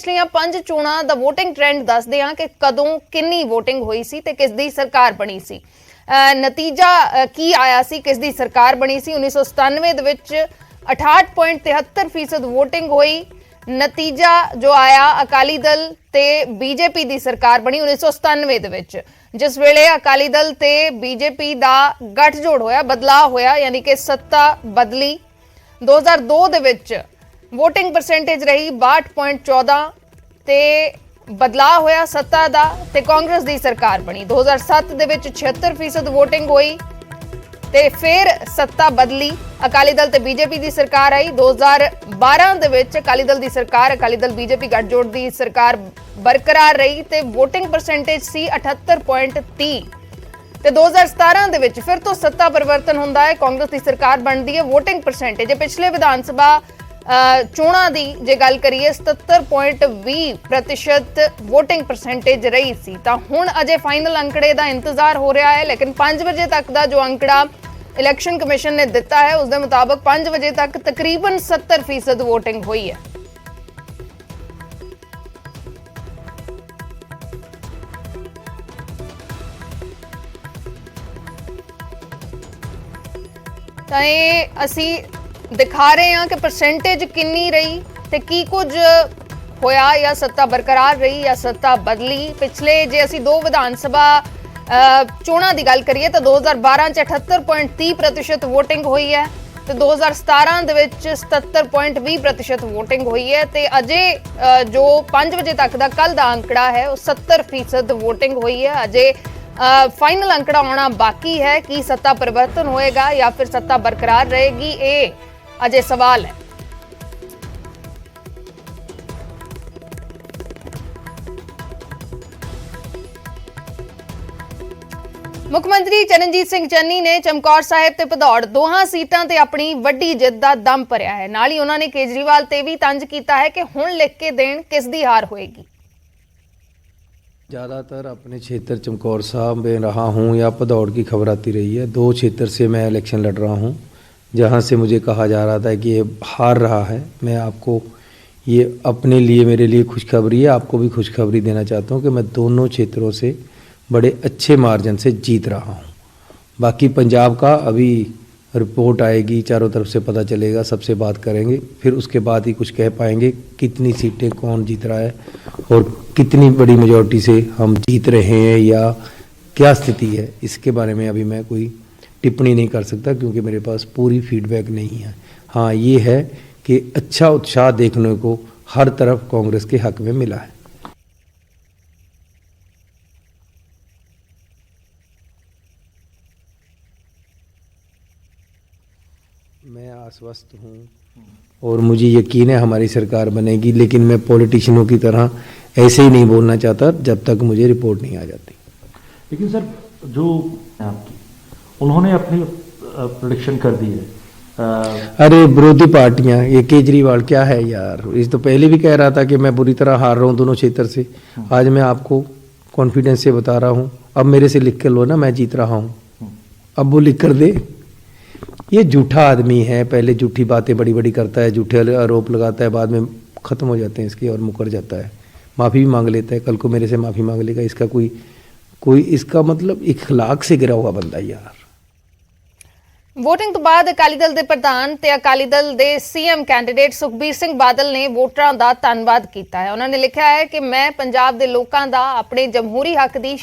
पिछलियां 5 चोणां दा voting trend दसदे हां कि कदों किन्नी वोटिंग हुई सी ते किस दी सरकार बनी सी। नतीजा की आया सी, किस दी सरकार बनी सी। 1997 दे विच 68.73% वोटिंग हुई। नतीजा जो आया अकाली दल ते बीजेपी दी सरकार बनी 1997 दे विच, जिस वेले अकाली दल ते बीजेपी दा गठजोड़ होया, बदलाव होया, यानी कि सत्ता बदली। 2002 दे विच वोटिंग परसेंटेज रही 62.14 ते बदलाव होया सत्ता दा ते कांग्रेस दी सरकार बनी। 2007 दे विच 76% वोटिंग हुई ते फिर सत्ता बदली, अकाली दल ते बीजेपी दी सरकार आई। 2012 दे विच अकाली दल दी सरकार, अकाली दल बीजेपी गठजोड़ दी सरकार बरकरार रही ते वोटिंग परसेंटेज सी 78.30 ते 2017 दे विच फिर तो सत्ता परिवर्तन हुंदा है, कांग्रेस दी सरकार बनदी है। वोटिंग परसेंटेज पिछले विधान सभा चोणां दी जे गल करिए 77.20% वोटिंग परसेंटेज रही सी। तां हुण अजे फाइनल अंकड़े दा इंतजार हो रहा है, लेकिन 5 बजे तक दा जो अंकड़ा इलेक्शन कमिशन ने दिता है उसके मुताबिक 5 बजे तक तकरीबन 70% वोटिंग हुई है। ਤਾਂ ਇਹ ਅਸੀਂ दिखा रहे हैं कि परसेंटेज किन्नी रही ते की कुछ होया, या सत्ता बरकरार रही या सत्ता बदली। पिछले जे असी 2 विधान सभा चोणां दी गल करिए तो 2012 च 78.30% वोटिंग हुई है तो 2017 दे विच 77.20% वोटिंग हुई है ते अजे जो 5 बजे तक दा कल दा अंकड़ा है वो 70% वोटिंग हुई है। अजे फाइनल अंकड़ा आना बाकी है कि सत्ता परिवर्तन होएगा या फिर सत्ता बरकरार रहेगी, ये अजे सवाल है। मुख्यमंत्री चरणजीत सिंह चन्नी ने चमकौर साहिब ते भदौड़ दोहां सीटां ते अपनी वड्डी जित दा दम भरिया है। नाल ही उन्होंने केजरीवाल ते भी तंज कीता है कि हुण लिख के देण किस दी हार होएगी। ज़्यादातर अपने क्षेत्र चमकौर साहब में रहा हूँ या भदौड़ की खबर आती रही है। 2 क्षेत्र से मैं इलेक्शन लड़ रहा हूँ जहाँ से मुझे कहा जा रहा था कि ये हार रहा है। मैं आपको ये अपने लिए, मेरे लिए खुशखबरी है, आपको भी खुशखबरी देना चाहता हूँ कि मैं दोनों क्षेत्रों से बड़े अच्छे मार्जिन से जीत रहा हूँ। बाकी पंजाब का अभी रिपोर्ट आएगी, चारों तरफ से पता चलेगा, सबसे बात करेंगे, फिर उसके बाद ही कुछ कह पाएंगे कितनी सीटें कौन जीत रहा है और कितनी बड़ी मेजॉरिटी से हम जीत रहे हैं या क्या स्थिति है। इसके बारे में अभी मैं कोई टिप्पणी नहीं कर सकता क्योंकि मेरे पास पूरी फीडबैक नहीं है। हाँ, ये है कि अच्छा उत्साह देखने को हर तरफ कांग्रेस के हक में मिला है। मैं आश्वस्त हूँ और मुझे यकीन है हमारी सरकार बनेगी, लेकिन मैं पॉलिटिशियनों की तरह ऐसे ही नहीं बोलना चाहता जब तक मुझे रिपोर्ट नहीं आ जाती। लेकिन सर जो आपकी उन्होंने अपनी प्रेडिक्शन कर दी है। अरे विरोधी पार्टियां, ये केजरीवाल क्या है यार, इस तो पहले भी कह रहा था कि मैं बुरी तरह हार रहा हूँ दोनों क्षेत्र से। आज मैं आपको कॉन्फिडेंस से बता रहा हूँ, अब मेरे से लिख कर लो ना, मैं जीत रहा हूँ, अब वो लिख कर दे। ये झूठा आदमी है, पहले झूठी बातें बड़ी बड़ी करता है, झूठे आरोप लगाता है, बाद में ख़त्म हो जाते हैं इसके और मुकर जाता है, माफ़ी भी मांग लेता है। कल को मेरे से माफ़ी मांग लेगा, इसका कोई इसका मतलब इखलाक से गिरा हुआ बंदा यार। वोटिंग तो बाद अकाली दल के प्रधान ते अकाली दल के सीएम कैंडिडेट सुखबीर सिंह बादल ने वोटरां का धन्नवाद किया है। उन्होंने लिखा है कि मैं पंजाब के लोगों का अपने जमहूरी हक की